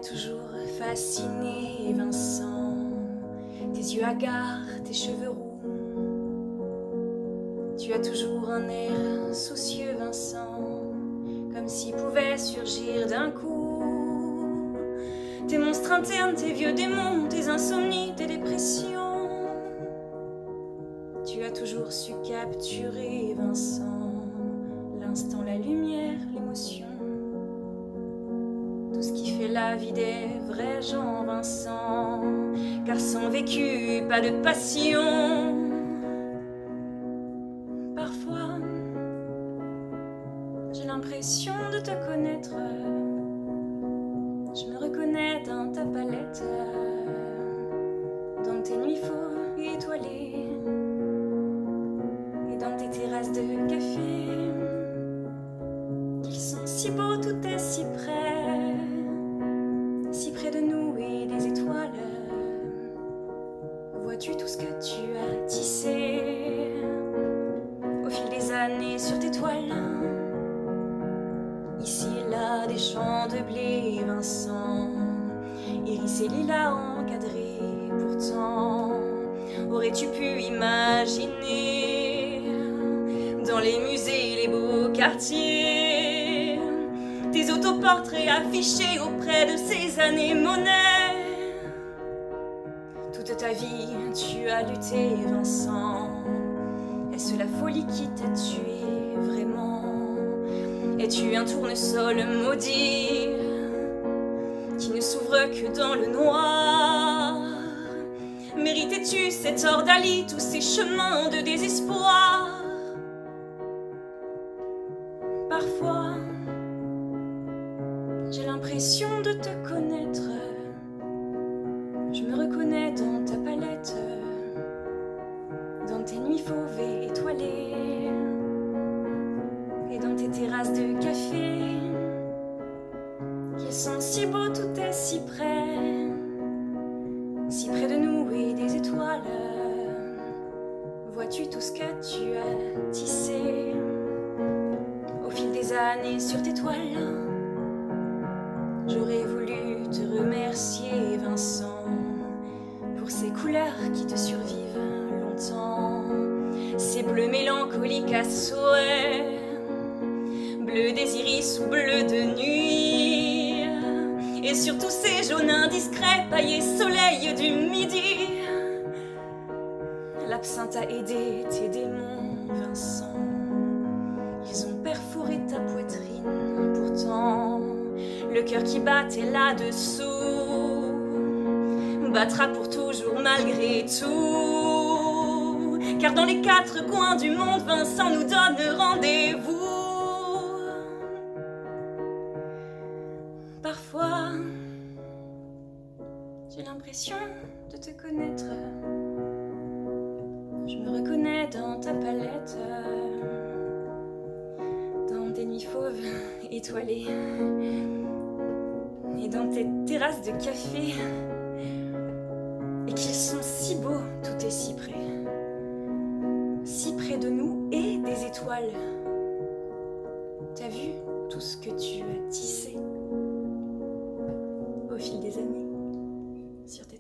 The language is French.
toujours fasciné, Vincent. Tes yeux hagards, tes cheveux roux. Tu as toujours un air soucieux, Vincent, comme s'il pouvait surgir d'un coup. Tes monstres internes, tes vieux démons, tes insomnies, tes dépressions. Tu as toujours su capturer, Vincent, l'instant, la lumière, l'émotion. Tout ce qui fait la vie des vrais gens, Vincent, car sans vécu, pas de passion. Parfois, j'ai l'impression de te connaître. Je me reconnais dans ta palette, dans tes nuits faux et étoilées, et dans tes terrasses de café. Ils sont si beaux, tout est si près de nous et des étoiles. Vois-tu tout ce que tu as tissé au fil des années sur tes toiles? Ici et là des champs de blé, Vincent, iris et lilas encadrés. Pourtant, aurais-tu pu imaginer dans les musées, les beaux quartiers, tes autoportraits affichés auprès de ces années monnaie? Toute ta vie, tu as lutté, Vincent. Est-ce la folie qui t'a tué vraiment? Es-tu un tournesol maudit qui ne s'ouvre que dans le noir? Méritais-tu cette ordalie, tous ces chemins de désespoir? Parfois, j'ai l'impression de te connaître. Je me reconnais dans ta palette, dans tes nuits fauves et étoilées, et dans tes terrasses de café. Qu'ils sont si beaux, tout est si près de nous et des étoiles. Vois-tu tout ce que tu as tissé au fil des années sur tes toiles? J'aurais voulu te remercier, Vincent, pour ces couleurs qui te survivent longtemps, ces bleus mélancoliques à souhait, bleu des iris ou bleu de nuit, et surtout ces jaunes indiscrets paillés soleil du midi. L'absinthe a aidé tes démons, Vincent, ils ont perforé ta poitrine. Pourtant, le cœur qui battait là-dessous battra pour toujours malgré tout, car dans les quatre coins du monde, Vincent nous donne rendez-vous. Parfois, j'ai l'impression de te connaître. Je me reconnais dans ta palette, dans tes nuits fauves étoilées, et dans tes terrasses de café. Et qu'ils sont si beaux, tout est si près de nous et des étoiles. T'as vu tout ce que tu as tissé au fil des années sur tes